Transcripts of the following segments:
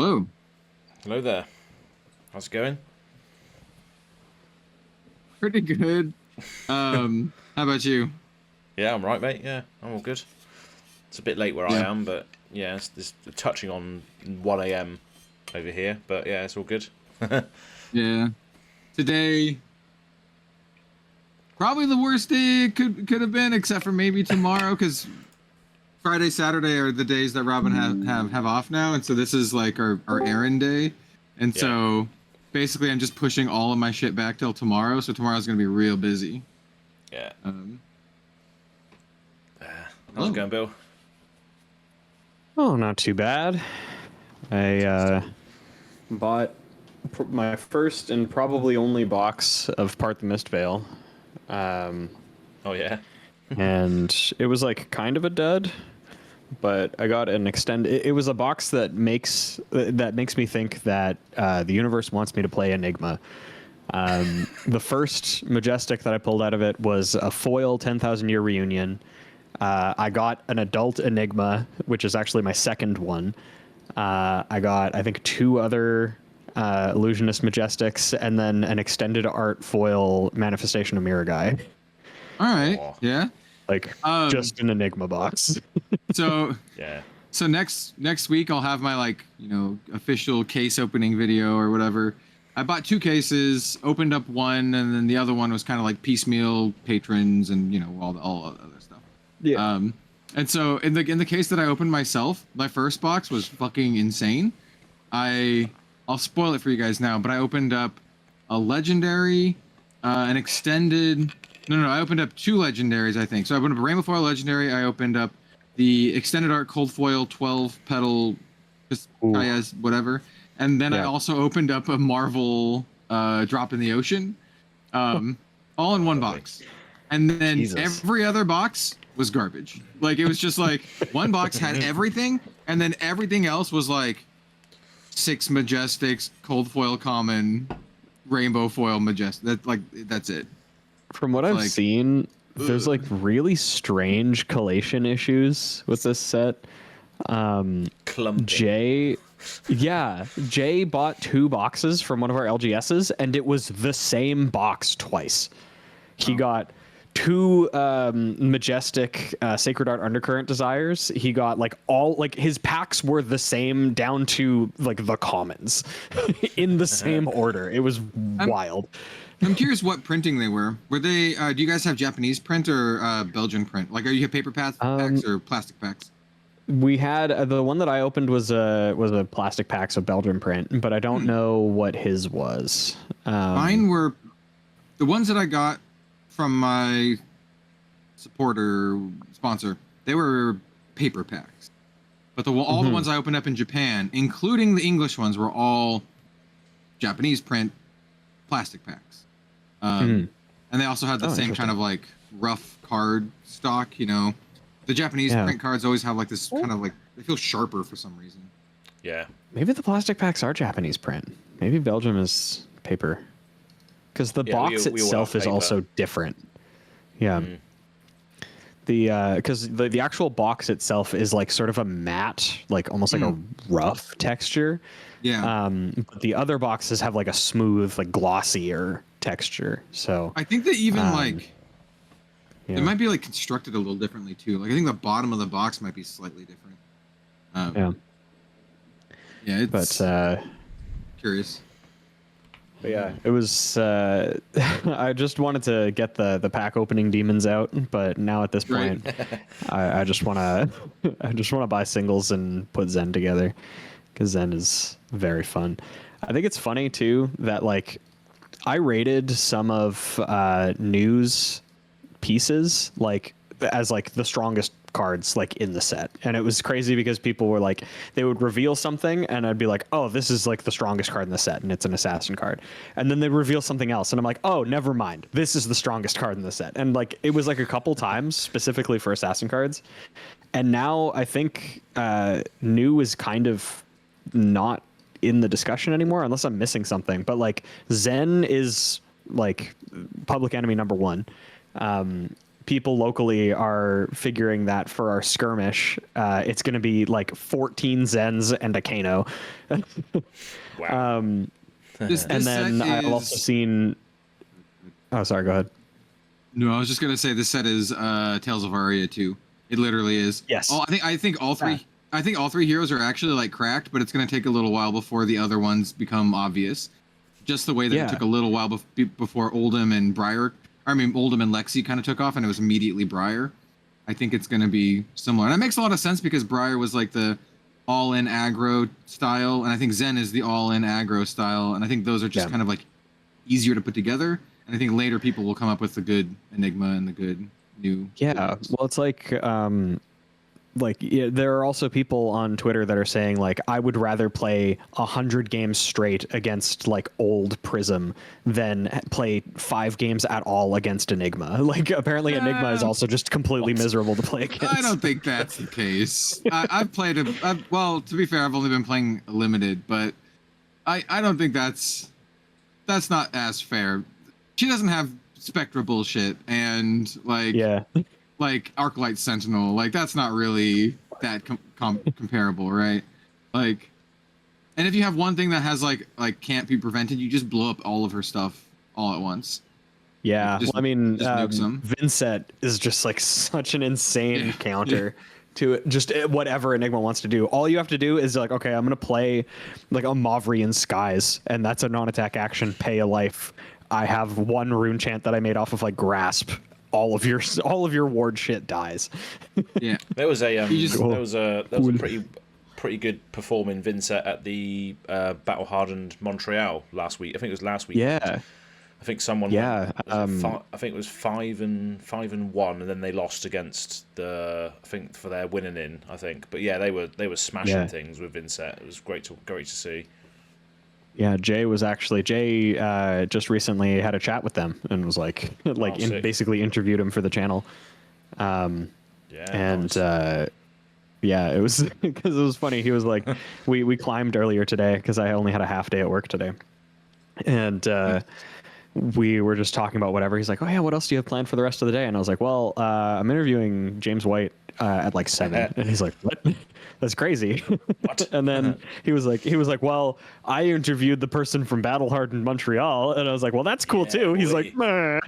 Hello. Hello there. How's it going? Pretty good. How about you? Yeah, I'm right, mate. Yeah, I'm all good. It's a bit late where I Yeah. am, but yeah, it's touching on 1 a.m. over here. But yeah, it's all good. Yeah. Today, probably the worst day it could have been, except for maybe tomorrow, because Friday, Saturday are the days that Robin have off now, and so this is like our errand day, and Yeah. so basically I'm just pushing all of my shit back till tomorrow. So tomorrow's gonna be real busy. Yeah. Um. How's it Hello. going, Bill? Oh, not too bad. I bought my first and probably only box of Part the Mist Veil. Oh yeah. And it was like kind of a dud, but I got an extended. It was a box that makes me think that the universe wants me to play Enigma. The first Majestic that I pulled out of it was a foil 10,000 Year Reunion. I got an adult Enigma, which is actually my second one. I got, I think, two other Illusionist Majestics, and then an extended art foil Manifestation of Miragai. All right. Aw. Yeah. Like, just an Enigma box. So Yeah. So next week I'll have my official case opening video or whatever. I bought two cases, opened up one, and then the other one was kind of like piecemeal patrons and all other stuff. Yeah. And so in the case that I opened myself, my first box was fucking insane. I'll spoil it for you guys now, but I opened up a legendary, an extended. No, I opened up two legendaries, I think. So I opened up a Rainbow Foil legendary. I opened up the extended art cold foil 12 petal, just Kaya's whatever, and then I also opened up a Marvel drop in the ocean, all in one box, and then Jesus. every other box was garbage. Like it was just like one box had everything, and then everything else was like 6 Majestics, cold foil common, rainbow foil majestic. That's it. From what I've seen, there's like really strange collation issues with this set. Clumping. Jay bought 2 boxes from one of our LGSs, and it was the same box twice. He got 2 Majestic Sacred Art Undercurrent Desires. He got his packs were the same down to like the commons in the same order. It was wild. I'm curious what printing they were. Were they? Do you guys have Japanese print or Belgian print? Like, are you paper packs or plastic packs? We had the one that I opened was a plastic pack, so Belgian print, but I don't know what his was. Mine were the ones that I got from my supporter sponsor. They were paper packs, but all the ones I opened up in Japan, including the English ones, were all Japanese print plastic packs. And they also had the same kind of like rough card stock. The Japanese print cards always have like this kind of like, they feel sharper for some reason. Yeah. Maybe the plastic packs are Japanese print. Maybe Belgium is paper. Because the box itself is also different. Yeah. Because the actual box itself is like sort of a matte, like almost like a rough texture. Yeah. But the other boxes have like a smooth, like glossier texture. So I think that even it might be like constructed a little differently too. Like I think the bottom of the box might be slightly different. Yeah, it's curious. But yeah, it was. I just wanted to get the pack opening demons out, but now at this point, I just want to buy singles and put Zen together, because Zen is very fun. I think it's funny too that like I rated some of news pieces like as like the strongest cards like in the set, and it was crazy because people were like, they would reveal something and I'd be like, oh, this is like the strongest card in the set and it's an assassin card, and then they reveal something else and I'm like, oh, never mind, this is the strongest card in the set. And like it was like a couple times specifically for assassin cards, and now I think new is kind of not in the discussion anymore unless I'm missing something, but like Zen is like public enemy number 1. people locally are figuring that for our skirmish, it's going to be like 14 Zens and a Kano. Wow. This And then set I've also is- seen. Oh, sorry. Go ahead. No, I was just gonna say this set is Tales of Aria 2. It literally is. Yes. I think all three. Yeah. I think all three heroes are actually like cracked, but it's gonna take a little while before the other ones become obvious. Just the way that Yeah. it took a little while before Oldham and Oldham and Lexi kind of took off, and it was immediately Briar. I think it's gonna be similar, and that makes a lot of sense because Briar was like the all-in aggro style, and I think Zen is the all-in aggro style, and I think those are just kind of like easier to put together. And I think later people will come up with the good Enigma and the good new. Yeah. Well, it's like there are also people on Twitter that are saying like I would rather play 100 games straight against like old Prism than play 5 games at all against Enigma. Like apparently Enigma is also just completely miserable to play against. I don't think that's the case. I've played well, to be fair, I've only been playing limited, but I don't think that's not as fair. She doesn't have Spectra bullshit and like Arclight Sentinel. Like that's not really that comparable, right? Like, and if you have one thing that has like can't be prevented, you just blow up all of her stuff all at once. Yeah, Just- well, I mean, just nuke some. Vincent is just like such an insane counter to just whatever Enigma wants to do. All you have to do is like, okay, I'm gonna play like a Mavrian Skies, and that's a non-attack action, pay a life. I have one rune chant that I made off of like Grasp. All of your ward shit dies. Yeah. There was a You just- pretty good performing Vincent at the battle hardened Montreal last week. I think it was last week. Yeah. I think someone. Yeah, I think it was 5-1, and then they lost against I think for their winning in. I think, but yeah, they were smashing things with Vincent. It was great to see. Yeah, Jay just recently had a chat with them and was like basically interviewed him for the channel. Yeah, And nice. yeah, it was because it was funny. He was like, we climbed earlier today because I only had a half day at work today, and we were just talking about whatever. He's like, oh yeah, what else do you have planned for the rest of the day? And I was like, well, I'm interviewing James White at like 7, and he's like, what? That's crazy. What? And then he was like, well, I interviewed the person from Battle Hardened Montreal, and I was like, well, that's cool Yeah, too. He's boy. like, meh.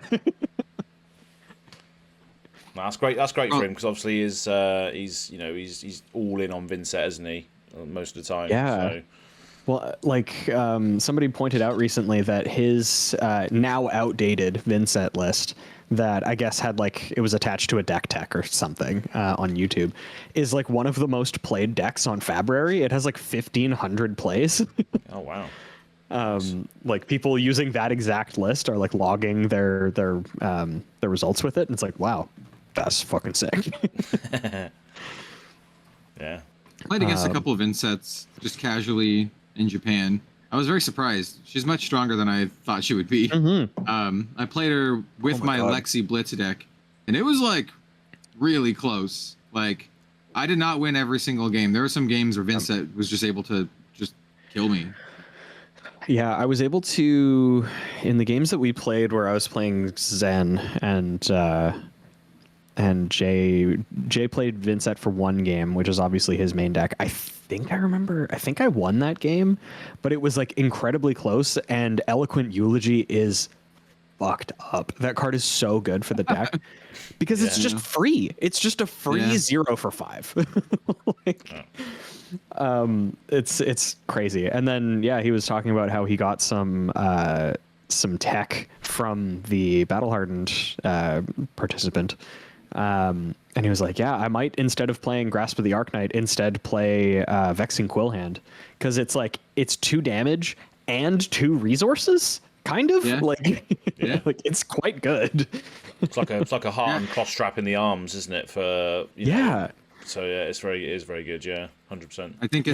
No, that's great. That's great for him because obviously he's all in on Vincent, isn't he? Most of the time. Yeah. So. Well, like somebody pointed out recently that his now outdated Vincent list that I guess had like it was attached to a deck tech or something on YouTube is like one of the most played decks on Fabrary. It has like 1,500 plays. Oh wow. Like people using that exact list are like logging their results with it, and it's like, wow, that's fucking sick. Yeah. Played against a couple of insets just casually in Japan. I was very surprised. She's much stronger than I thought she would be. Mm-hmm. I played her with my God. Lexi Blitz deck, and it was like really close. Like I did not win every single game. There were some games where Vincent was just able to just kill me. Yeah, I was able to in the games that we played where I was playing Zen and Jay played Vincent for one game, which is obviously his main deck. I think I won that game, but it was like incredibly close, and Eloquent Eulogy is fucked up. That card is so good for the deck because it's just free. It's just a free 0 for 5. Like, it's crazy. And then he was talking about how he got some tech from the Battle Hardened participant. And he was like, yeah, I might, instead of playing Grasp of the Arknight, instead play Vexing Quillhand, because it's like it's 2 damage and 2 resources, kind of like like it's quite good. It's like a heart and cross strap in the arms, isn't it? For you know, so yeah, it is very good. Yeah, 100%. I think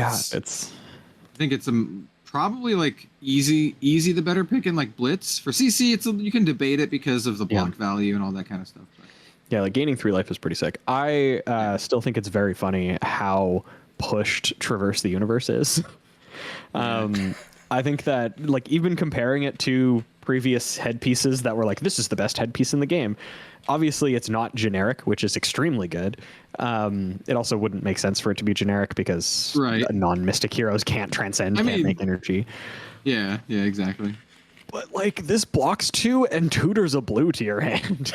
it's probably like easy the better pick in like Blitz. For CC, you can debate it because of the block value and all that kind of stuff. But. Yeah, like gaining 3 life is pretty sick. I still think it's very funny how pushed Traverse the Universe is. I think that like even comparing it to previous headpieces that were like, this is the best headpiece in the game. Obviously, it's not generic, which is extremely good. It also wouldn't make sense for it to be generic because non-mystic heroes can't transcend, can't make energy. Yeah, exactly. But like this blocks 2 and tutors a blue to your hand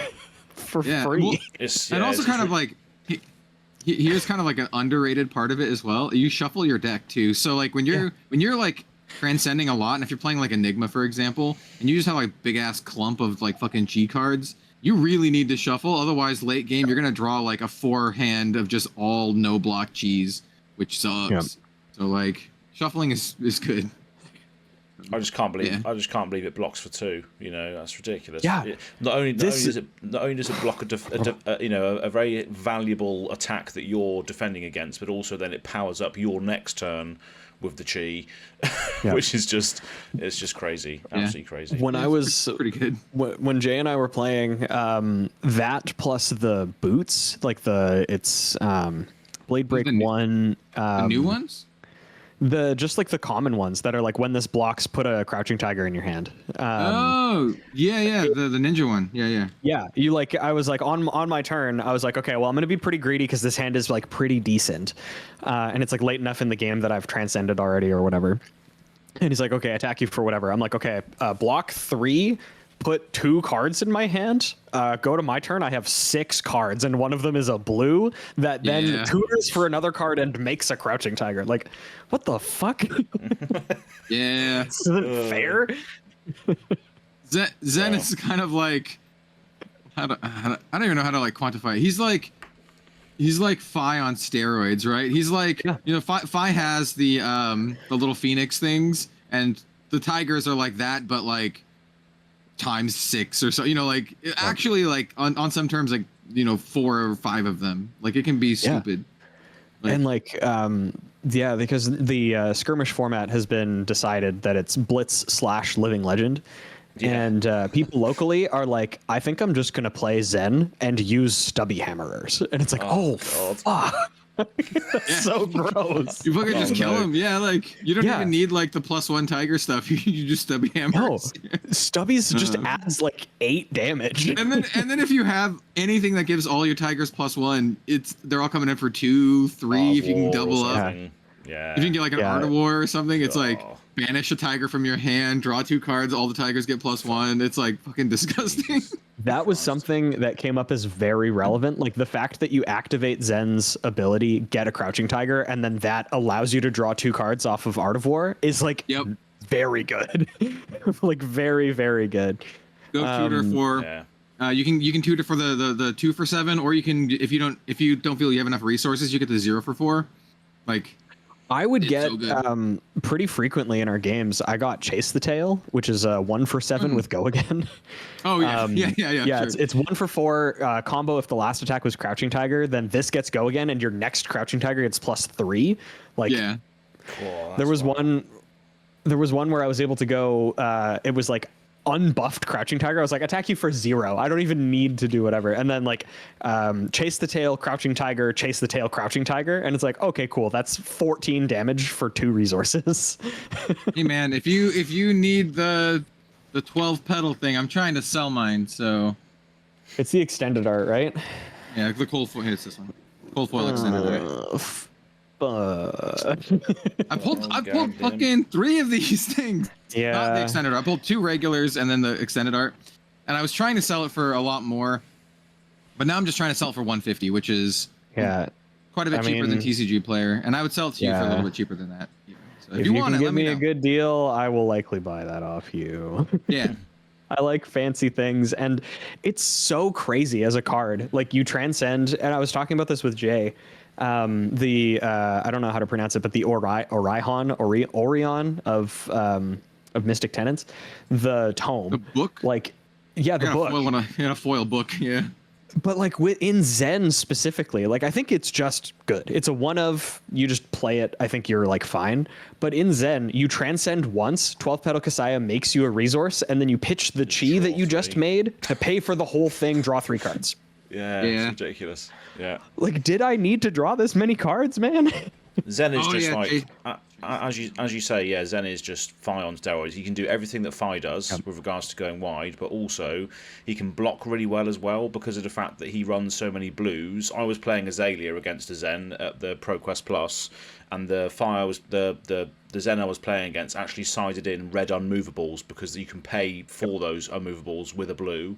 for free. Well, and also kind of like here's kind of like an underrated part of it as well. You shuffle your deck too. So like when you're like transcending a lot, and if you're playing like Enigma, for example, and you just have like big ass clump of like fucking G cards, you really need to shuffle. Otherwise, late game, you're gonna draw like a 4 hand of just all no block G's, which sucks. Yep. So like shuffling is good. I just can't believe it blocks for 2. You know, that's ridiculous. Yeah. Not only does it block a very valuable attack that you're defending against, but also then it powers up your next turn with the chi, which is just crazy, absolutely crazy. When I was pretty good, when Jay and I were playing, that plus the boots, like it's Blade Break 1, the new ones. Just like the common ones that are like when this blocks, put a Crouching Tiger in your hand. The ninja one. Yeah. You like, I was like on my turn, I was like, okay, well I'm gonna be pretty greedy because this hand is like pretty decent, and it's like late enough in the game that I've transcended already or whatever. And he's like, okay, attack you for whatever. I'm like, okay, block 3. Put 2 cards in my hand, go to my turn, I have 6 cards, and one of them is a blue that then tutors for another card and makes a Crouching Tiger. Like, what the fuck? Yeah. This isn't fair. Zen is kind of like, I don't even know how to like quantify it. He's like Fi on steroids, right? He's like, you know, Fi has the little phoenix things, and the tigers are like that, but like times 6 or so, you know, like actually like on some terms, like, you know, 4 or 5 of them, like it can be stupid. And like because the skirmish format has been decided that it's blitz / living legend, and people locally are like, I think I'm just gonna play Zen and use stubby hammerers, and it's like, fuck. That's so gross. You fucking just kill him. Yeah, like you don't even need like the +1 tiger stuff. You just stubby hammer. No, stubbies just adds like 8 damage. And then if you have anything that gives all your tigers +1, they're all coming in for 2, 3. If you can double up, if you can get like an Art of War or something, it's like banish a tiger from your hand, draw 2 cards, all the tigers get +1. It's like fucking disgusting. That was something that came up as very relevant. Like the fact that you activate Zen's ability, get a Crouching Tiger, and then that allows you to draw 2 cards off of Art of War is like very good. Like very, very good. Go tutor for you can tutor for the 2 for 7, or you can, if you don't feel you have enough resources, you get the 0 for 4. Like I would get pretty frequently in our games. I got Chase the Tail, which is a 1 for 7 with Go Again. Oh yeah, yeah. Sure. It's 1 for 4 combo. If the last attack was Crouching Tiger, then this gets Go Again, and your next Crouching Tiger gets +3. Like, cool, there was one where I was able to go. It was like unbuffed Crouching Tiger. I was like, attack you for 0. I don't even need to do whatever. And then like Chase the Tail, Crouching Tiger, Chase the Tail, Crouching Tiger, and it's like, okay, cool, that's 14 damage for 2 resources. Hey man, if you need the 12 pedal thing, I'm trying to sell mine, so it's the extended art, right? Yeah, the cold foil. It's this one. Cold foil extended art. I pulled fucking 3 of these things. Yeah. Not the extended art. I pulled 2 regulars and then the extended art. And I was trying to sell it for a lot more. But now I'm just trying to sell it for 150, which is quite a bit cheaper than TCG Player. And I would sell it to you for a little bit cheaper than that. So if you want it, give me a good deal, I will likely buy that off you. Yeah. I like fancy things, and it's so crazy as a card. Like you transcend, and I was talking about this with Jay. I don't know how to pronounce it, but the Orion of Mystic Tenants, the tome, the book, like the book, a foil book, yeah. But like in Zen specifically, like I think it's just good. It's a one of, you just play it. I think you're like fine. But in Zen, you transcend once. 12 Petal Kasaya makes you a resource, and then you pitch the chi that you just made to pay for the whole thing. Draw 3 cards. Yeah, it's ridiculous. Yeah. Like, did I need to draw this many cards, man? Zen is Oh, just yeah, like as you say, yeah. Zen is just Fi on steroids. He can do everything that Fi does with regards to going wide, but also he can block really well as well because of the fact that he runs so many blues. I was playing Azalea against a Zen at the ProQuest Plus, and the Zen I was playing against actually sided in red unmovables because you can pay for those unmovables with a blue.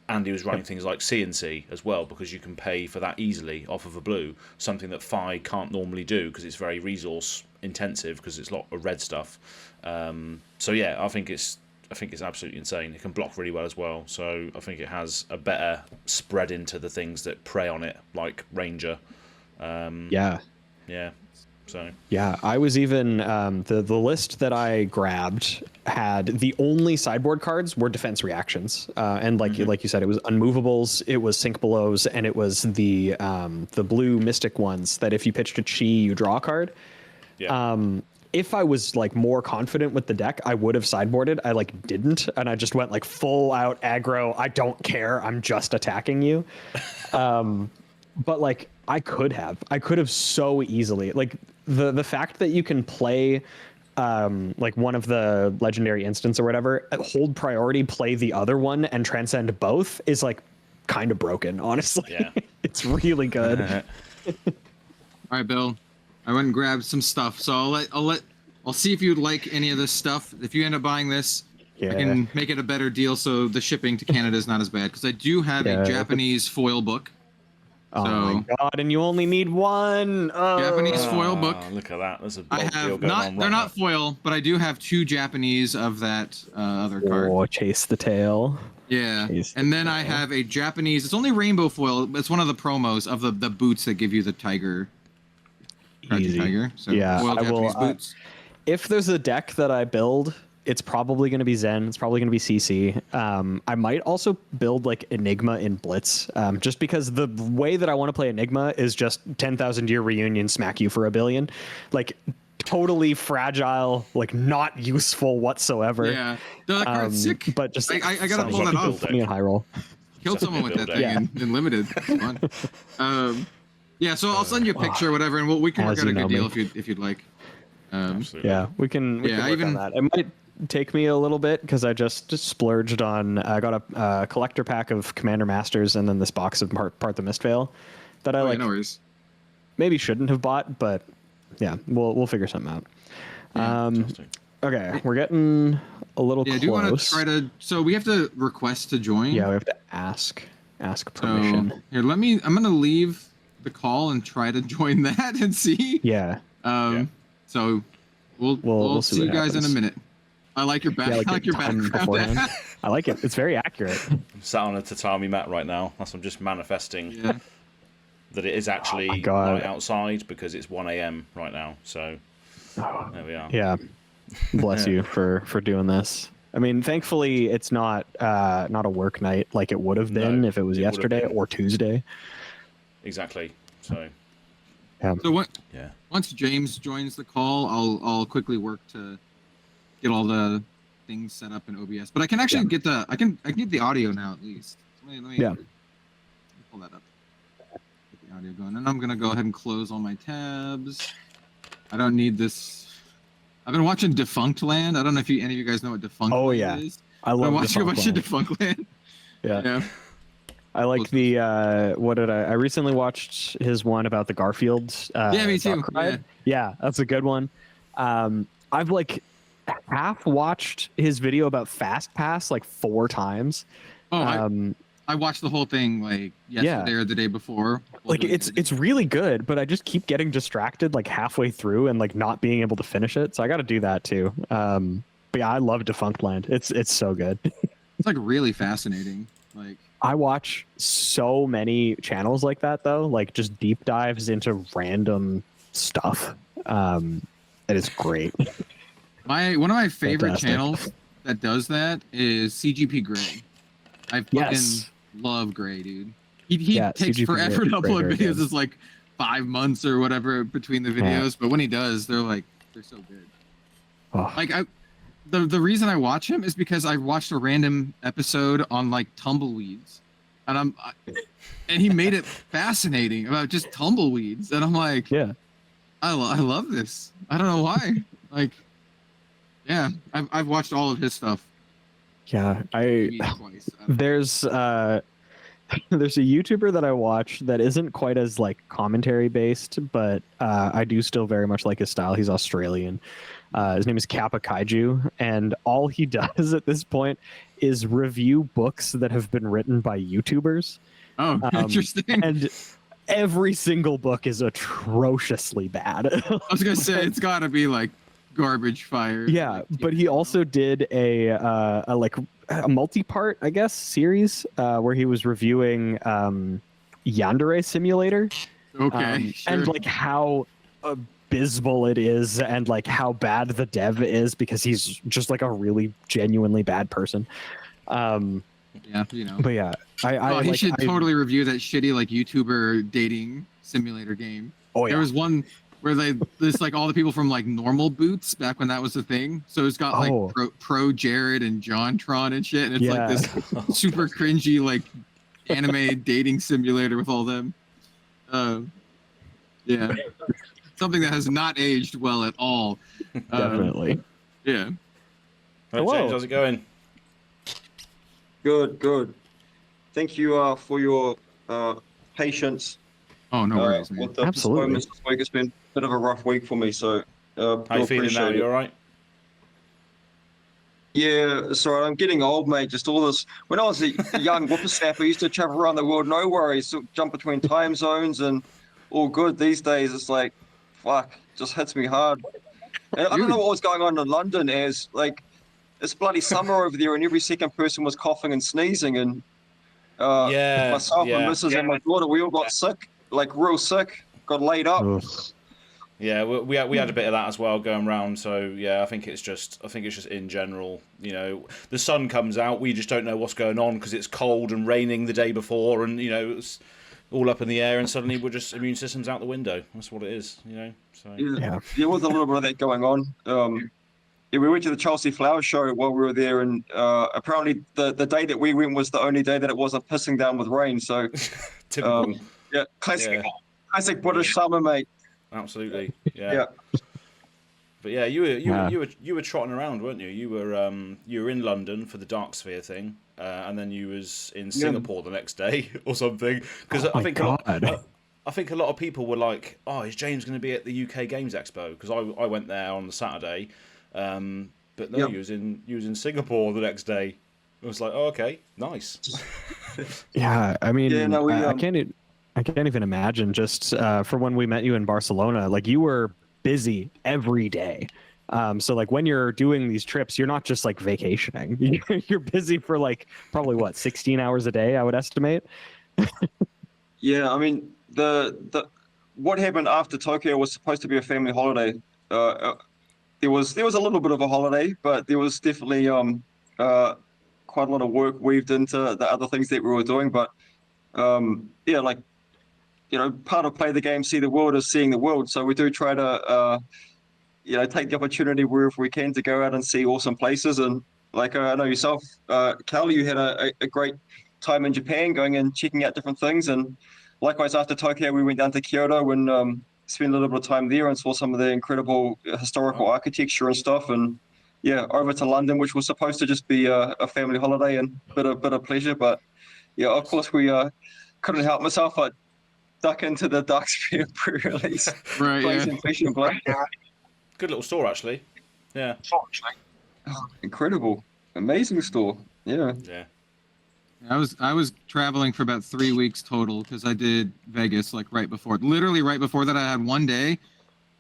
And he was running things like CNC as well because you can pay for that easily off of a blue, something that Fi can't normally do because it's very resource intensive because it's a lot of red stuff. So yeah, I think it's absolutely insane. It can block really well as well, so I think it has a better spread into the things that prey on it, like Ranger. Yeah. So Yeah, I was even the list that I grabbed had the only sideboard cards were defense reactions, and like you said, it was unmovables, it was sink belows, and it was the blue mystic ones that if you pitched a chi, you draw a card. yeah, If I was like more confident with the deck, I would have sideboarded. I like didn't, and I just went like full out aggro. I don't care. I'm just attacking you. But like I could have so easily. Like the fact that you can play like one of the legendary instants or whatever, hold priority, play the other one, and transcend both is like kind of broken, honestly. Yeah. It's really good. All right, Bill. I went and grabbed some stuff, so I'll see if you'd like any of this stuff. If you end up buying this, I can make it a better deal so the shipping to Canada is not as bad. Because I do have a Japanese foil book. Oh my god! And you only need one. Oh. Japanese foil book. Look at that. There's a I bulk deal have going not. on They're right not foil, but I do have 2 Japanese of that other card. Oh, chase the tail. Yeah, Chase the and then I tail. have a Japanese. It's only rainbow foil. It's one of the promos of the boots that give you the tiger. Easy. Tiger. So Yeah, foil I will. Japanese boots. If there's a deck that I build, it's probably going to be Zen. It's probably going to be CC. I might also build like Enigma in Blitz, just because the way that I want to play Enigma is just 10,000 year reunion, smack you for $1 billion, like totally fragile, like not useful whatsoever. Yeah, no, that card's sick. But just I gotta pull that off. Put me in high roll. Killed someone with that thing in limited. It's fun. Yeah, so I'll send you a picture or whatever, and we can work As out a you know good deal me. if you'd like. Absolutely. Yeah, we can work on that. It might take me a little bit because I just splurged on. I got a collector pack of Commander Masters and then this box of Part the Mistveil that I like. No worries. Maybe shouldn't have bought, but yeah, we'll figure something out. Fantastic. Okay, we're getting a little Yeah, close. do you want to try to? So we have to request to join. Yeah, we have to ask So permission. here, I'm gonna leave the call and try to join that and see. Yeah. So we'll see you guys in a minute. I like your back. Yeah, I like your time beforehand. background. I like it. It's very accurate. I'm sat on a tatami mat right now. I'm just manifesting Yeah. that it is actually God. light outside because it's 1 a.m. right now. So there we are. Yeah. Bless you for doing this. I mean, thankfully, it's not a work night like it would have been No, if it was it would have yesterday been. or Tuesday. Exactly. So Yeah. So yeah. once James joins the call, I'll quickly work to get all the things set up in OBS. But I can actually get I can get the audio now at least. Let me pull that up. Get the audio going, and I'm gonna go ahead and close all my tabs. I don't need this. I've been watching Defunct Land. I don't know if any of you guys know what Defunct Land is. I I've love been watching a Defunct bunch of Land. Defunct Land. Yeah. I like the I recently watched his one about the Garfield Yeah, me too. duck ride. Yeah, that's a good one. I've like half watched his video about Fast Pass like 4 times. Oh, I watched the whole thing like yesterday or the day before. Like it's really good, but I just keep getting distracted like halfway through and like not being able to finish it. So I got to do that too. But yeah, I love Defunct Land. It's so good. It's like really fascinating. Like I watch so many channels like that though, like just deep dives into random stuff. It is great. one of my favorite Fantastic. channels that does that is CGP Grey. I fucking love Grey, dude. He takes CGP forever Grey, to upload very videos. good. It's like 5 months or whatever between the videos, but when he does, they're so good. Oh. Like the reason I watch him is because I watched a random episode on like tumbleweeds, and and he made it fascinating about just tumbleweeds, and I'm like, Yeah. I love this. I don't know why. Like, yeah, I've watched all of his stuff. Yeah, Maybe twice. there's there's a YouTuber that I watch that isn't quite as like commentary based, but I do still very much like his style. He's Australian. His name is Kappa Kaiju, and all he does at this point is review books that have been written by YouTubers. Oh, interesting. And every single book is atrociously bad. I was gonna say it's gotta be like garbage fire. Yeah, like, but he also did a multi-part, I guess, series where he was reviewing Yandere Simulator. Okay, sure. And like how abysmal it is, and like how bad the dev is, because he's just like a really genuinely bad person. Yeah, you know. But yeah, he should totally review that shitty like YouTuber dating simulator game. Oh yeah. There was one where this like all the people from like Normal Boots back when that was a thing. So it's got like Pro Jared and JonTron and shit, and it's like this super cringy like anime dating simulator with all them. Yeah, something that has not aged well at all. Definitely. Yeah. Right, James, how's it going? Good. Thank you for your patience. Oh, no worries, man. With the Absolutely. postponements this week. It's been a bit of a rough week for me, so How you feeling now? You all right? Yeah, sorry, I'm getting old, mate. Just all this. When I was a young whippersnapper, I used to travel around the world, no worries, so jump between time zones and all good. These days, it's like, fuck, just hits me hard. And I don't know what was going on in London, as like it's bloody summer over there, and every second person was coughing and sneezing, and myself and Mrs. and my daughter, we all got sick, like real sick, got laid up. Ugh. Yeah, we had a bit of that as well going around. So yeah, I think it's just in general, you know, the sun comes out, we just don't know what's going on because it's cold and raining the day before, and you know it's all up in the air, and suddenly we're just immune system's out the window. That's what it is, you know. So yeah, there was a little bit of that going on. Yeah, we went to the Chelsea Flower Show while we were there, and apparently the day that we went was the only day that it wasn't pissing down with rain. So typical. yeah, classic British summer, mate. Absolutely, yeah. But yeah, you were trotting around, weren't you? You were in London for the Dark Sphere thing, and then you was in Singapore the next day or something. Because I think a lot of people were like, "Oh, is James going to be at the UK Games Expo?" Because I went there on the Saturday, but no, you was in Singapore the next day. I was like, "Oh, okay, nice." Yeah, I mean, I can't even imagine just for when we met you in Barcelona, like you were busy every day. So like when you're doing these trips, you're not just like vacationing. You're busy for like probably 16 hours a day, I would estimate. Yeah, I mean the what happened after Tokyo was supposed to be a family holiday. There was a little bit of a holiday, but there was definitely quite a lot of work weaved into the other things that we were doing. But yeah, like, you know, part of play the game, see the world is seeing the world. So we do try to, you know, take the opportunity wherever we can to go out and see awesome places. And like I know yourself, Cal, you had a great time in Japan going and checking out different things. And likewise, after Tokyo, we went down to Kyoto and spent a little bit of time there and saw some of the incredible historical architecture and stuff. And yeah, over to London, which was supposed to just be a family holiday and bit of pleasure. But yeah, of course, we couldn't help myself. I duck into the Dark Sphere pre-release. Right, yeah. Good little store, actually. Yeah. Oh, incredible. Amazing store. Yeah. Yeah. I was traveling for about 3 weeks total because I did Vegas like literally right before that. I had one day,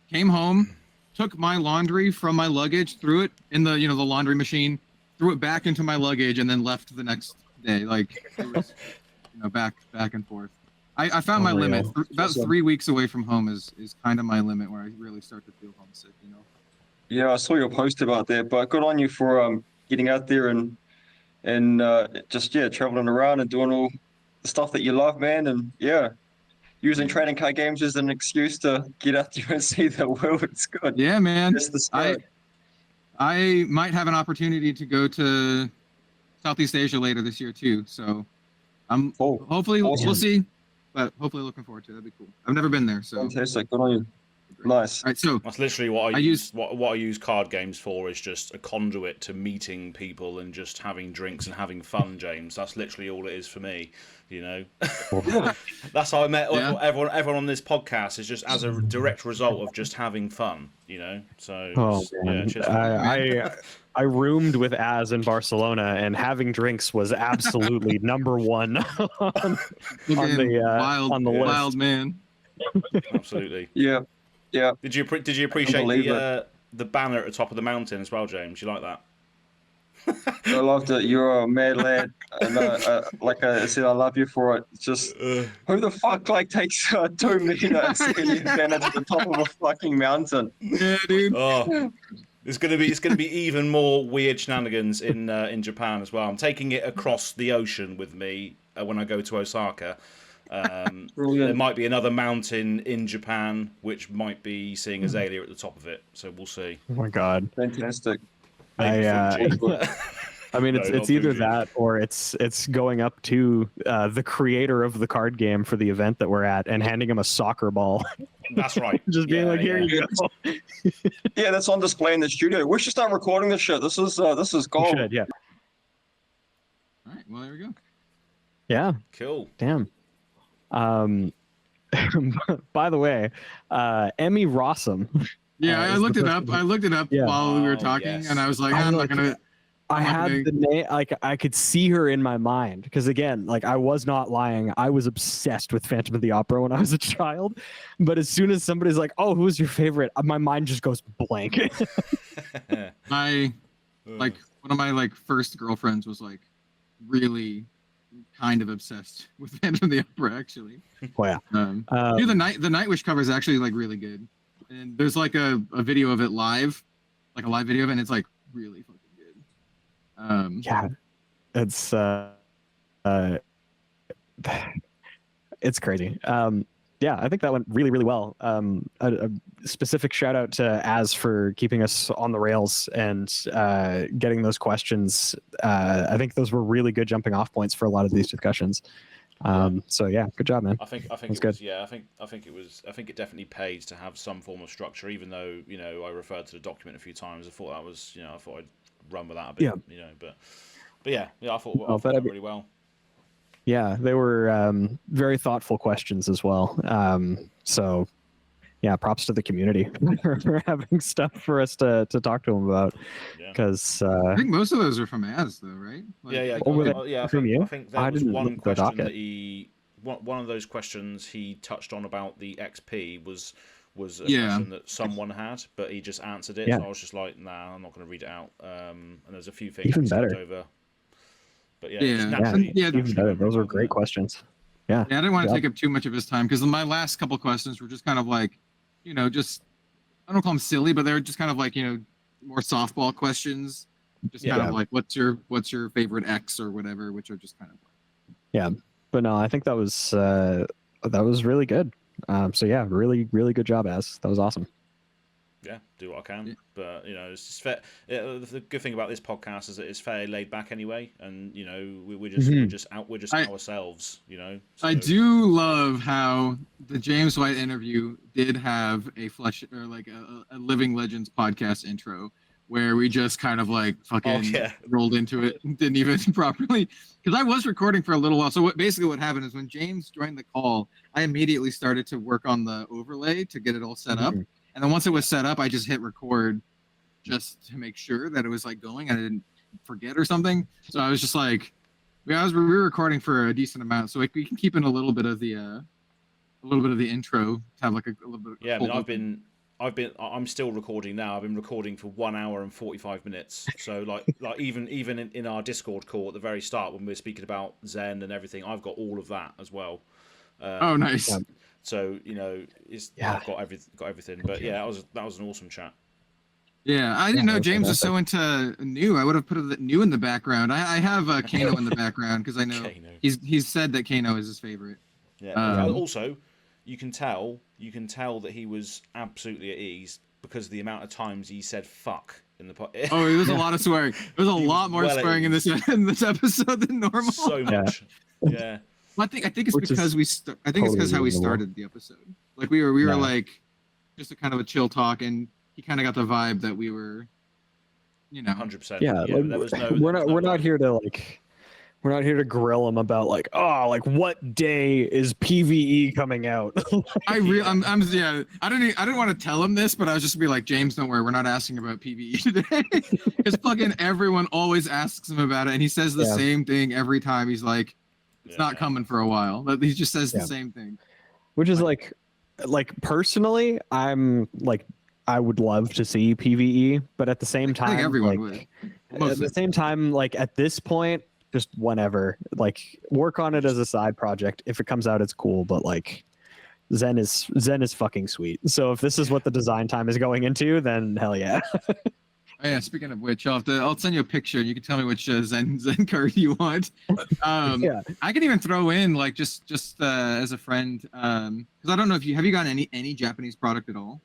came home, took my laundry from my luggage, threw it in the the laundry machine, threw it back into my luggage, and then left the next day. Like it was back and forth. I found my limit. About 3 weeks away from home is kind of my limit where I really start to feel homesick. Yeah, I saw your post about that, but good on you for getting out there and just traveling around and doing all the stuff that you love, man. And yeah, using trading card games as an excuse to get out there and see the world. It's good. Yeah, man. That's the spirit. I might have an opportunity to go to Southeast Asia later this year too. So hopefully awesome. we'll see, but hopefully looking forward to it. That'd be cool. I've never been there, so fantastic. Good on you. Nice. All right, so That's literally what I use. What I use card games for is just a conduit to meeting people and just having drinks and having fun, James. That's literally all it is for me. You know, that's how I met Yeah. everyone on this podcast is just as a direct result of just having fun. You know, so Oh man, cheers. I roomed with Az in Barcelona, and having drinks was absolutely number one on fucking wild, on the list. wild man. Absolutely. Yeah. Yeah. Did you appreciate believe the banner at the top of the mountain as well, James? You like that? I loved it. You're a mad lad, and like I said, I love you for it. It's just who the fuck like takes 2 meters and you stand at the top of a fucking mountain? Yeah, dude. Oh, it's gonna be even more weird shenanigans in Japan as well. I'm taking it across the ocean with me when I go to Osaka. There might be another mountain in Japan which might be seeing Azalea at the top of it. So we'll see. Oh my god. Fantastic. I mean, it's No, it's not either Fuji. that or it's going up to the creator of the card game for the event that we're at and handing him a soccer ball, That's right. just being Yeah, like, "Here yeah. you go." Yeah, that's on display in the studio. We should start recording this shit. This is We gold. should, yeah, All right, well there we go. yeah. Cool. Damn. By the way, Emmy Rossum. Yeah, I is looked the it up. person- I looked it up Yeah. while we were Oh, talking, yes. and I was like, I'm I'm not like, gonna. I I'm not had gonna- the name, like I could see her in my mind because again, like I was not lying. I was obsessed with Phantom of the Opera when I was a child. But as soon as somebody's like, "Oh, who's your favorite?" My mind just goes blank. My like one of my like first girlfriends was like really kind of obsessed with Phantom of the Opera actually. Oh yeah. Dude, the Nightwish cover is actually like really good, and there's like a video of it live, like a live video of it, and it's like really fucking good. Yeah, it's it's crazy. Yeah, I think that went really, really well. A specific shout out to Az for keeping us on the rails and getting those questions. I think those were really good jumping off points for a lot of these discussions. So yeah, good job, man. I think That's it was, good. yeah. I think it definitely paid to have some form of structure. Even though I referred to the document a few times, I thought that was I thought I'd run with that a bit. Yeah. But yeah, I thought it that'd went be- really well. Yeah, they were very thoughtful questions as well. So yeah, props to the community for having stuff for us to talk to them about. Yeah. Because I think most of those are from Az though, right? Like, Yeah. Oh, were they I from think, you? I think there I was didn't one look at the question docket. that one of those questions he touched on about the XP was a Yeah. question that someone had, but he just answered it. Yeah. So I was just like, nah, I'm not going to read it out. And there's a few things Even he skipped better. over. But yeah, Yeah. just Yeah. naturally, Yeah, even better. Those were great questions. questions. Yeah. Yeah, I didn't want to Yep. take up too much of his time because my last couple questions were just kind of like, just I don't call them silly, but they're just kind of like more softball questions, just kind Yeah. of like what's your favorite X or whatever, which are just kind of Yeah. But no, I think that was really good. So yeah, really, really good job, Az. That was awesome. Yeah, do what I can. Yeah. But it's just fair. The good thing about this podcast is that it's fairly laid back anyway, and we're just ourselves. I So- do love how the James White interview did have a like a Living Legends podcast intro where we just kind of like fucking yeah. rolled into it, didn't even properly, because I was recording for a little while. So what happened is when James joined the call, I immediately started to work on the overlay to get it all set up. Mhm. And then once it was set up, I just hit record just to make sure that it was like going and I didn't forget or something. So I was just like, we were recording for a decent amount, so we can keep in a little bit of the intro to have like a little bit. Yeah, I mean, I'm still recording now. I've been recording for 1 hour and 45 minutes. So like even in our Discord call at the very start when we were speaking about Zen and everything, I've got all of that as well. Oh, nice. Yeah. So Yeah. I've got everything. But yeah, that was an awesome chat. Yeah, I didn't know that was James was so into new. I would have put the new in the background. I have Kano in the background because I know Kano. he's said that Kano is his favorite. Yeah. Um, You can tell that he was absolutely at ease because of the amount of times he said "fuck" in the podcast. Oh, it was a lot of swearing. There was a He lot was more well at swearing in this episode than normal. So much. Yeah. I think it's Which is because I think it's because how we totally reasonable. started the episode. Like we were Yeah. like just a kind of a chill talk, and he kind of got the vibe that we were, 100%. Yeah, like, there was no. we're not here to like. We're not here to grill him about like, oh, like what day is PVE coming out? Yeah. I didn't want to tell him this, but I was just gonna be like, James, don't worry, we're not asking about PVE today, because fucking everyone always asks him about it, and he says the same thing every time. He's like, it's not coming for a while. But he just says the same thing. Which is like personally, I'm like, I would love to see PVE, but at the same time, I think everyone like, would. At the same time, like at this point, just whenever, like work on it as a side project. If it comes out, it's cool, but like Zen is fucking sweet. So if this is what the design time is going into, then hell yeah. Oh, yeah, speaking of which, I'll send you a picture and you can tell me which Zen card you want. Yeah. I can even throw in like just as a friend, because I don't know if have you gotten any Japanese product at all?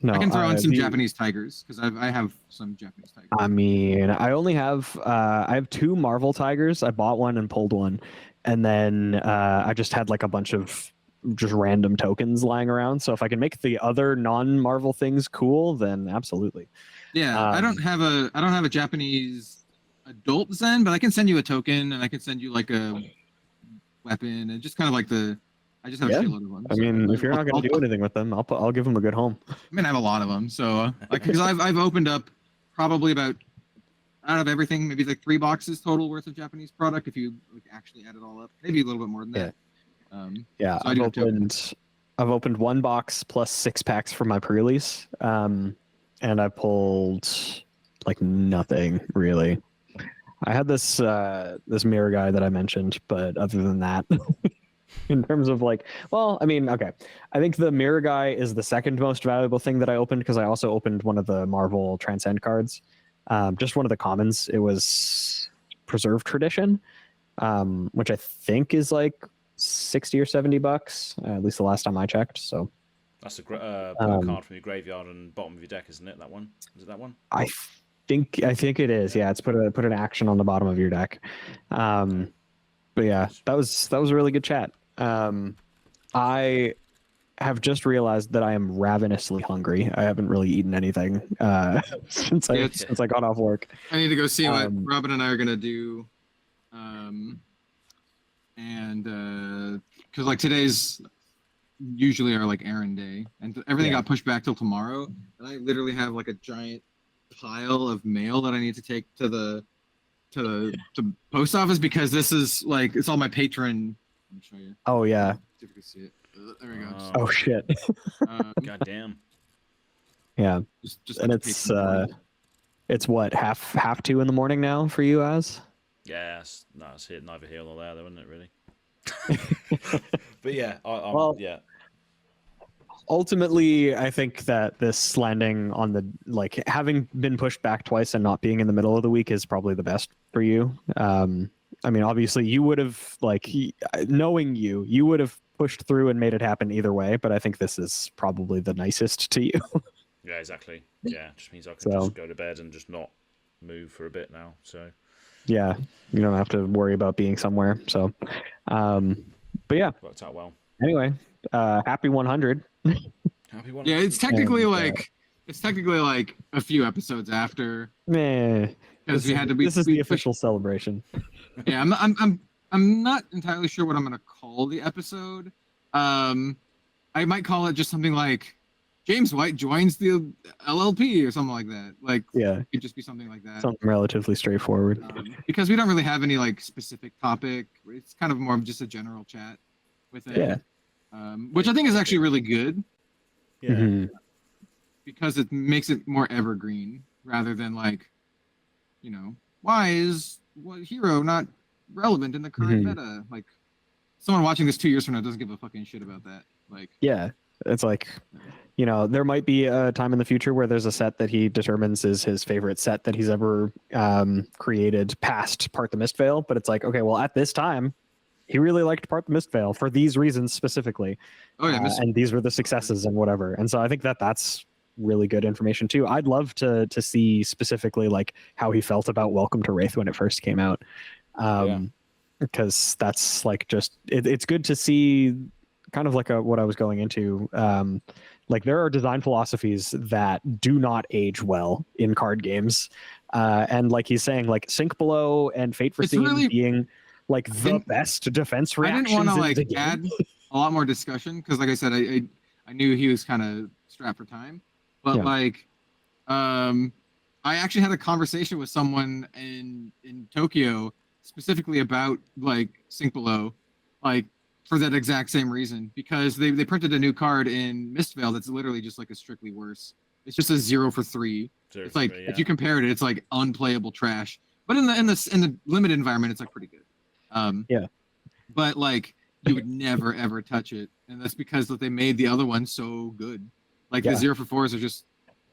No, I can throw in some Japanese tigers because I have some Japanese tigers. I mean, I only have I have 2 Marvel tigers. I bought one and pulled one, and then I just had like a bunch of just random tokens lying around. So if I can make the other non-Marvel things cool, then absolutely. Yeah, I don't have a Japanese adult Zen, but I can send you a token and I can send you like a weapon and just kind of like I just have a shitload of them. I mean, if you're not going to do anything with them, I'll give them a good home. I mean, I have a lot of them, so like because I've opened up probably about out of everything maybe like 3 boxes total worth of Japanese product if you like, actually add it all up, maybe a little bit more than that. Yeah, so I've opened 1 box plus 6 packs for my pre-release, and I pulled like nothing really. I had this mirror guy that I mentioned, but other than that. In terms of like, well, I mean, okay. I think the mirror guy is the second most valuable thing that I opened because I also opened one of the Marvel Transcend cards. Just one of the commons. It was Preserved Tradition, which I think is like 60 or 70 bucks, at least the last time I checked. So that's a card from your graveyard and bottom of your deck, isn't it? That one? Is it that one? I think it is. Yeah, it's put an action on the bottom of your deck. But yeah, that was a really good chat. I have just realized that I am ravenously hungry. I haven't really eaten anything since I got off work. I need to go see what Robin and I are gonna do, and because like today's usually our like errand day, and everything got pushed back till tomorrow, and I literally have like a giant pile of mail that I need to take to the post office because this is like it's all my patron. Let me show you. Oh yeah. See if you can see it. There we go. Oh shit. God damn. Yeah. Just and it's what half 2 in the morning now for you, as? Yeah, it's neither here nor there, though, isn't it? Really. But yeah, yeah. Ultimately, I think that this landing on the like having been pushed back twice and not being in the middle of the week is probably the best for you. I mean, obviously, you would have knowing you would have pushed through and made it happen either way. But I think this is probably the nicest to you. Yeah, exactly. Yeah, just means I can just go to bed and just not move for a bit now. So. Yeah, you don't have to worry about being somewhere. So, but yeah, worked out well. Anyway, happy 100. Happy 100. Yeah, it's technically like a few episodes after. Because we had to be. This is the official celebration. Yeah, I'm not entirely sure what I'm gonna call the episode. I might call it just something like James White joins the LLP or something like that. Like, yeah, it could just be something like that. Something relatively straightforward. Because we don't really have any like specific topic. It's kind of more of just a general chat with it. Yeah. Which I think is actually really good. Yeah. Mm-hmm. Because it makes it more evergreen rather than like, why is hero not relevant in the current meta? Like, someone watching this 2 years from now doesn't give a fucking shit about that. Like, yeah, it's like, there might be a time in the future where there's a set that he determines is his favorite set that he's ever created past Part the Mistveil, but it's like, okay, well, at this time, he really liked Part the Mistveil for these reasons specifically. Oh yeah, and these were the successes and whatever. And so I think that's really good information too. I'd love to see specifically like how he felt about Welcome to Wraith when it first came out. Because that's like just it's good to see kind of like what I was going into, Like there are design philosophies that do not age well in card games, and like he's saying, like Sink Below and Fate It's Foreseen really- being like the didn't- best defense I reactions didn't want to in like the game. add a lot more discussion because, like I said, I knew he was kind of strapped for time, but Yeah. like, I actually had a conversation with someone in Tokyo specifically about like Sink Below, like for that exact same reason, because they printed a new card in Mistvale that's literally just like a strictly worse. It's just a 0 for 3. Zero It's for like three, if you compared it, it's like unplayable trash. But in the limited environment, it's like pretty good. Yeah. But like you would never ever touch it, and that's because they made the other one so good. Like Yeah. the 0 for 4s are just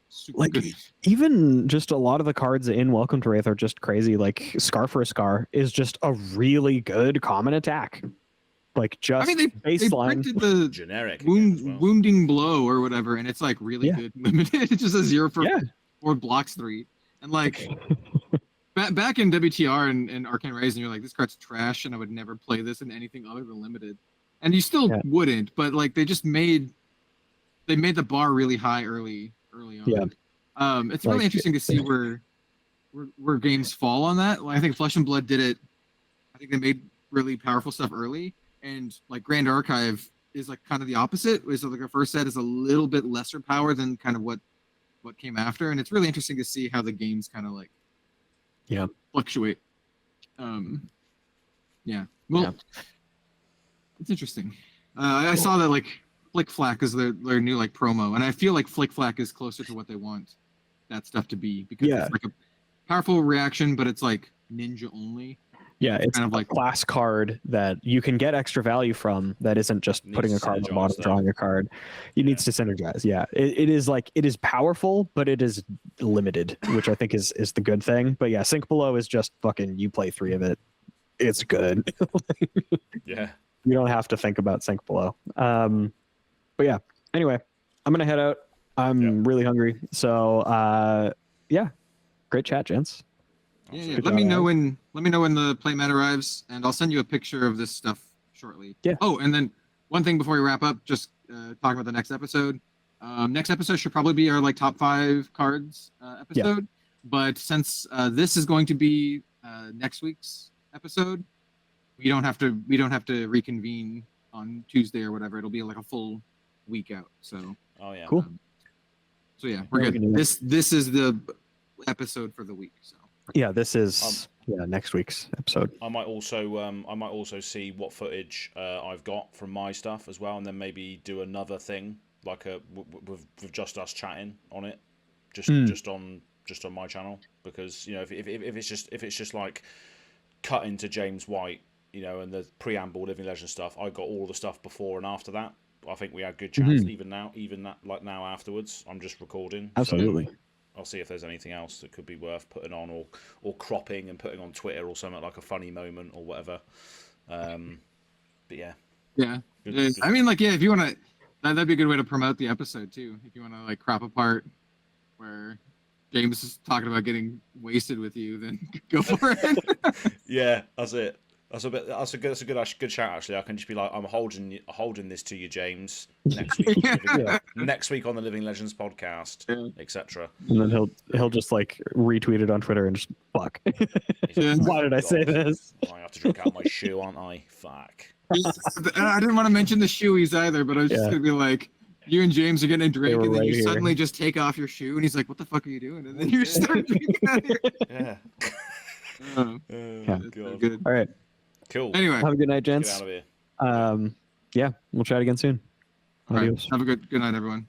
super Like good. even just a lot of the cards in Welcome to Wraith are just crazy. Like Scar for a Scar is just a really good common attack. Like just I mean, they baseline. printed the generic again as well. wounding blow or whatever, and it's like really Yeah. good limited. It's just a 0 for Yeah. 4 blocks 3, and like back in WTR and Arcane Rising, you're like, this card's trash, and I would never play this in anything other than limited, and you still Yeah. wouldn't. But like they made the bar really high early on. Yeah. It's really Like- interesting to see where games fall on that. Like, I think Flesh and Blood did it. I think they made really powerful stuff early, and like Grand Archive is like kind of the opposite. Is like our first set is a little bit lesser power than kind of what came after, and it's really interesting to see how the games kind of like fluctuate. Yeah. Well, Yeah. it's interesting. I saw that like Flick Flack is their new like promo, and I feel like Flick Flack is closer to what they want that stuff to be, because Yeah. it's like a powerful reaction, but it's like ninja only. Yeah, it's kind of a like- class card that you can get extra value from that isn't just Needs putting to a card on the synergize bottom, though. drawing a card. It needs to synergize. Yeah. It is powerful, but it is limited, which I think is the good thing. But yeah, Sink Below is just fucking you play 3 of it. It's good. Yeah. You don't have to think about Sink Below. But yeah. Anyway, I'm gonna head out. I'm really hungry. So yeah. Great chat, gents. Yeah. Good Let me job, know when the plate mat arrives, and I'll send you a picture of this stuff shortly. Yeah. Oh, and then one thing before we wrap up, just talking about the next episode. Next episode should probably be our like top 5 cards episode. But since this is going to be next week's episode, we don't have to reconvene on Tuesday or whatever. It'll be like a full week out. So Oh yeah. Cool. so yeah, we're Yeah, we good. can do that. This is the episode for the week. So Yeah, this is next week's episode. I might also see what footage I've got from my stuff as well, and then maybe do another thing like with just us chatting on it, just on my channel, because you know if it's just like cut into James White, you know, and the preamble Living Legend stuff, I got all the stuff before and after that. I think we had good chats even now afterwards. I'm just recording. so- Absolutely. I'll see if there's anything else that could be worth putting on or cropping and putting on Twitter or something, like a funny moment or whatever. But yeah. yeah. Good- Yeah, good. I mean, like, yeah, if you want to, that'd be a good way to promote the episode too. If you want to like crop apart where James is talking about getting wasted with you, then go for it. Yeah, that's it. That's a good shout actually. I can just be like, I'm holding this to you, James. Next week, next week on the Living Legends podcast, etc. And then he'll just like retweet it on Twitter and just fuck. Yeah. Why did I say this? I have to drink out my shoe, aren't I? Fuck. I didn't want to mention the shoeies either, but I was just Yeah. gonna be like, you and James are getting a drink, were and then right you here. suddenly just take off your shoe, and he's like, "What the fuck are you doing?" And then you just start drinking out of here. Yeah. Oh, Oh, that's so God. good. All right. Cool. Anyway, Have a good night, Get gents. out of here. Yeah, we'll chat again soon. all right, Adios. have a good night, everyone.